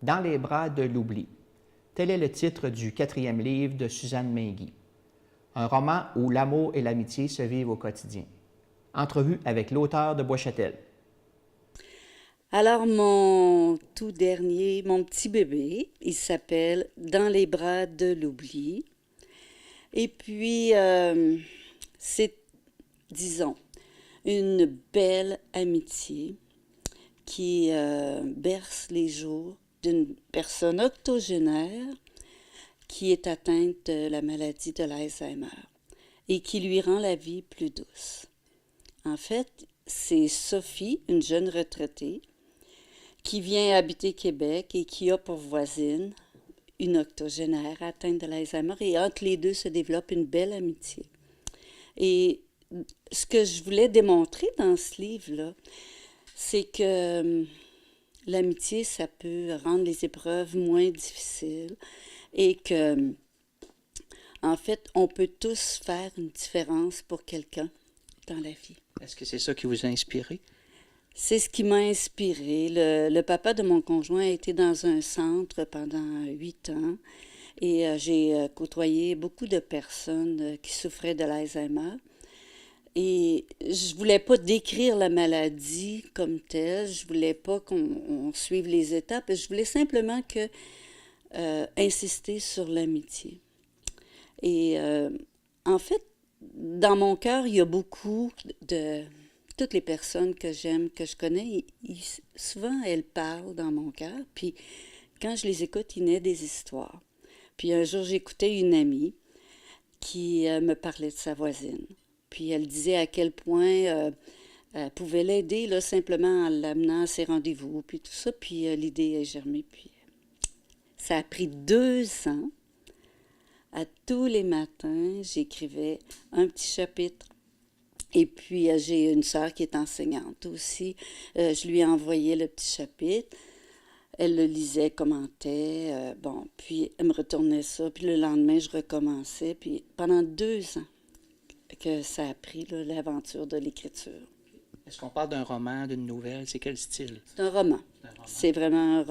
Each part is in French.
Dans les bras de l'oubli. Tel est le titre du 4e livre de Suzanne Mainguy. Un roman où l'amour et l'amitié se vivent au quotidien. Entrevue avec l'auteur de Boischâtel. Alors, mon tout dernier, mon petit bébé, il s'appelle Dans les bras de l'oubli. Et puis, c'est, disons, une belle amitié qui berce les jours d'une personne octogénaire qui est atteinte de la maladie de l'Alzheimer et qui lui rend la vie plus douce. En fait, c'est Sophie, une jeune retraitée, qui vient habiter Québec et qui a pour voisine une octogénaire atteinte de l'Alzheimer. Et entre les deux se développe une belle amitié. Et ce que je voulais démontrer dans ce livre-là, c'est que l'amitié, ça peut rendre les épreuves moins difficiles et que, en fait, on peut tous faire une différence pour quelqu'un dans la vie. Est-ce que c'est ça qui vous a inspiré? C'est ce qui m'a inspiré. Le papa de mon conjoint a été dans un centre pendant 8 ans et j'ai côtoyé beaucoup de personnes qui souffraient de l'Alzheimer. Et je voulais pas décrire la maladie comme telle, je voulais pas qu'on suive les étapes, je voulais simplement que insister sur l'amitié. Et en fait, dans mon cœur, il y a beaucoup de toutes les personnes que j'aime, que je connais, souvent elles parlent dans mon cœur, puis quand je les écoute, il naît des histoires. Puis un jour, j'écoutais une amie qui me parlait de sa voisine. Puis elle disait à quel point elle pouvait l'aider là, simplement en l'amenant à ses rendez-vous, puis tout ça. Puis l'idée a germé. Puis ça a pris 2 ans. À tous les matins, j'écrivais un petit chapitre. Et puis j'ai une sœur qui est enseignante aussi. Je lui ai envoyé le petit chapitre. Elle le lisait, commentait. Bon, puis elle me retournait ça. Puis le lendemain, je recommençais. Puis pendant 2 ans que ça a pris, là, l'aventure de l'écriture. Est-ce qu'on parle d'un roman, d'une nouvelle? C'est quel style? C'est un roman. Un roman. C'est vraiment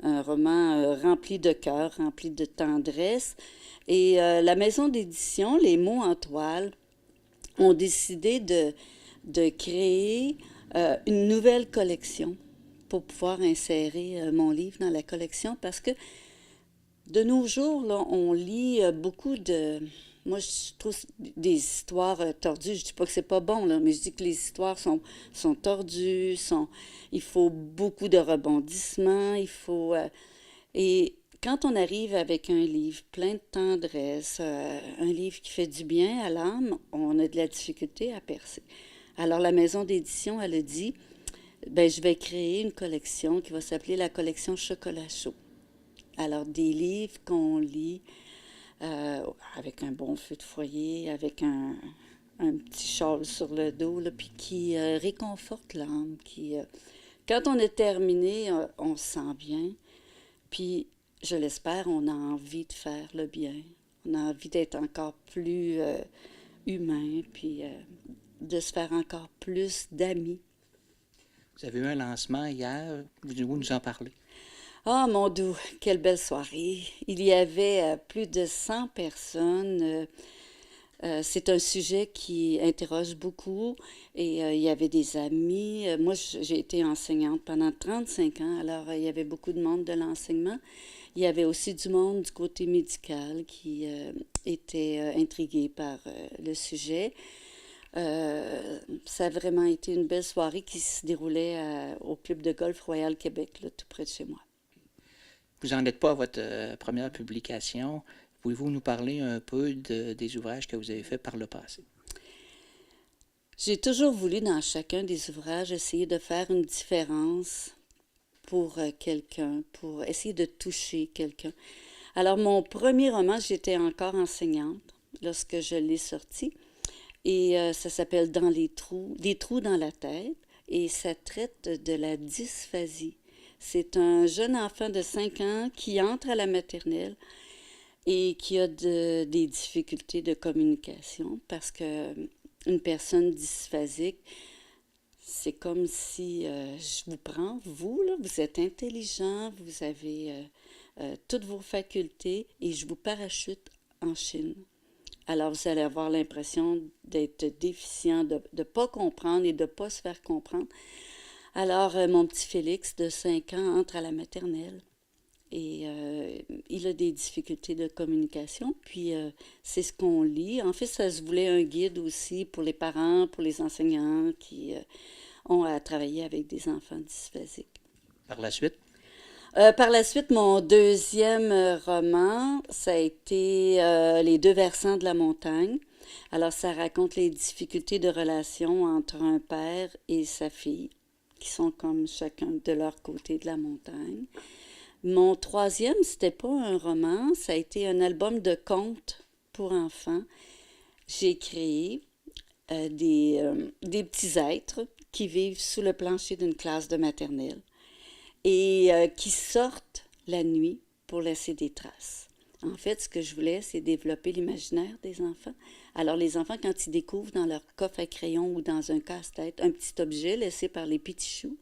un roman rempli de cœur, rempli de tendresse. Et la maison d'édition, Les mots en toile, ont décidé de créer une nouvelle collection pour pouvoir insérer mon livre dans la collection parce que de nos jours, là, on lit beaucoup de... Moi, je trouve des histoires tordues. Je dis pas que c'est pas bon, là, mais je dis que les histoires sont tordues, il faut beaucoup de rebondissements, et quand on arrive avec un livre plein de tendresse, un livre qui fait du bien à l'âme, on a de la difficulté à percer. Alors, la maison d'édition, elle a dit, ben, je vais créer une collection qui va s'appeler la collection Chocolat chaud. Alors, des livres qu'on lit avec un bon feu de foyer, avec un petit châle sur le dos, là, puis qui réconforte l'âme. Quand on est terminé, on se sent bien. Puis, je l'espère, on a envie de faire le bien. On a envie d'être encore plus humain, puis de se faire encore plus d'amis. Vous avez eu un lancement hier, vous nous en parlez. Ah, mon doux, quelle belle soirée. Il y avait plus de 100 personnes. C'est un sujet qui interroge beaucoup et il y avait des amis. Moi, j'ai été enseignante pendant 35 ans, alors il y avait beaucoup de monde de l'enseignement. Il y avait aussi du monde du côté médical qui était intrigué par le sujet. Ça a vraiment été une belle soirée qui se déroulait au club de golf Royal Québec, là, tout près de chez moi. Vous n'en êtes pas à votre première publication. Pouvez-vous nous parler un peu des ouvrages que vous avez faits par le passé? J'ai toujours voulu, dans chacun des ouvrages, essayer de faire une différence pour quelqu'un, pour essayer de toucher quelqu'un. Alors, mon premier roman, j'étais encore enseignante lorsque je l'ai sorti. Et ça s'appelle Dans les trous, des trous dans la tête. Et ça traite de la dysphasie. C'est un jeune enfant de 5 ans qui entre à la maternelle et qui a des difficultés de communication parce que une personne dysphasique, c'est comme si je vous prends, vous, là, vous êtes intelligent, vous avez toutes vos facultés et je vous parachute en Chine. Alors, vous allez avoir l'impression d'être déficient, de ne pas comprendre et de ne pas se faire comprendre. Alors, mon petit Félix de 5 ans entre à la maternelle et il a des difficultés de communication. Puis, c'est ce qu'on lit. En fait, ça se voulait un guide aussi pour les parents, pour les enseignants qui ont à travailler avec des enfants dysphasiques. Par la suite? Par la suite, mon deuxième roman, ça a été Les deux versants de la montagne. Alors, ça raconte les difficultés de relation entre un père et sa fille, qui sont comme chacun de leur côté de la montagne. Mon troisième, c'était pas un roman, ça a été un album de contes pour enfants. J'ai créé des petits êtres qui vivent sous le plancher d'une classe de maternelle et qui sortent la nuit pour laisser des traces. En fait, ce que je voulais, c'est développer l'imaginaire des enfants. Alors, les enfants, quand ils découvrent dans leur coffre à crayon ou dans un casse-tête un petit objet laissé par les petits choux,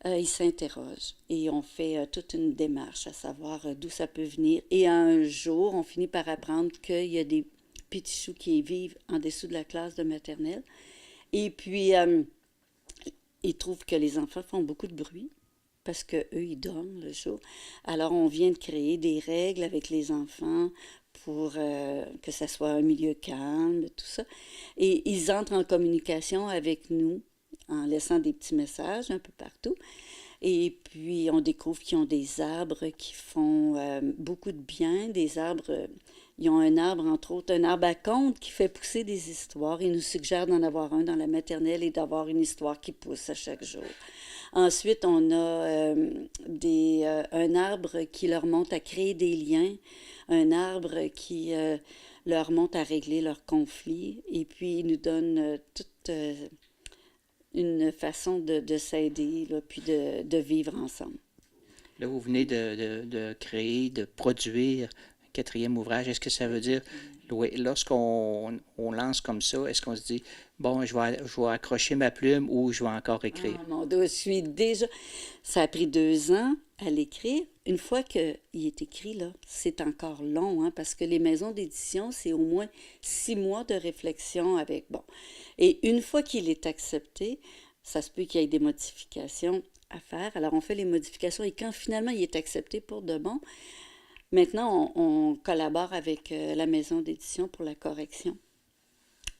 ils s'interrogent et on fait toute une démarche à savoir d'où ça peut venir. Et un jour, on finit par apprendre qu'il y a des petits choux qui vivent en dessous de la classe de maternelle. Et puis, ils trouvent que les enfants font beaucoup de bruit parce qu'eux, ils dorment le jour. Alors, on vient de créer des règles avec les enfants pour que ça soit un milieu calme, tout ça. Et ils entrent en communication avec nous en laissant des petits messages un peu partout. Et puis, on découvre qu'ils ont des arbres qui font beaucoup de bien, des arbres... ils ont un arbre, entre autres, un arbre à contes qui fait pousser des histoires. Ils nous suggèrent d'en avoir un dans la maternelle et d'avoir une histoire qui pousse à chaque jour. Ensuite, on a un arbre qui leur montre à créer des liens, un arbre qui leur montre à régler leurs conflits, et puis il nous donne toute une façon de s'aider, là, puis de vivre ensemble. Là, vous venez de créer, de produire un quatrième ouvrage. Est-ce que ça veut dire, lorsqu'on lance comme ça, est-ce qu'on se dit, bon, je vais accrocher ma plume ou je vais encore écrire? Ah, mon Dieu, je suis déjà... Ça a pris 2 ans à l'écrire. Une fois qu'il est écrit, là, c'est encore long, hein, parce que les maisons d'édition, c'est au moins 6 mois de réflexion avec... Bon. Et une fois qu'il est accepté, ça se peut qu'il y ait des modifications à faire. Alors, on fait les modifications et quand finalement il est accepté pour de bon, maintenant, on collabore avec la maison d'édition pour la correction.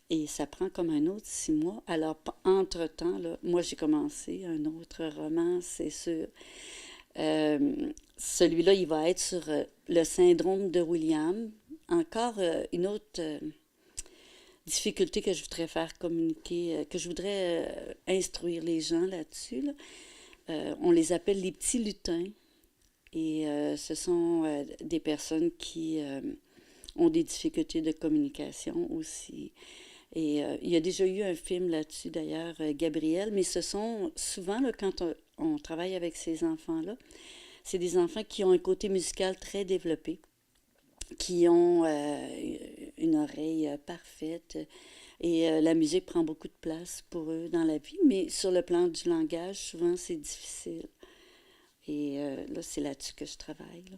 Et ça prend comme un autre 6 mois. Alors, entre-temps, là, moi, j'ai commencé un autre roman, c'est sûr. Celui-là, il va être sur le syndrome de William. Encore une autre difficulté que je voudrais faire communiquer, que je voudrais instruire les gens là-dessus. Là. On les appelle les petits lutins. Et ce sont des personnes qui ont des difficultés de communication aussi. Et il y a déjà eu un film là-dessus, d'ailleurs, Gabriel, mais ce sont souvent, là, quand on travaille avec ces enfants-là, c'est des enfants qui ont un côté musical très développé, qui ont une oreille parfaite, et la musique prend beaucoup de place pour eux dans la vie, mais sur le plan du langage, souvent, c'est difficile. Et là, c'est là-dessus que je travaille, là.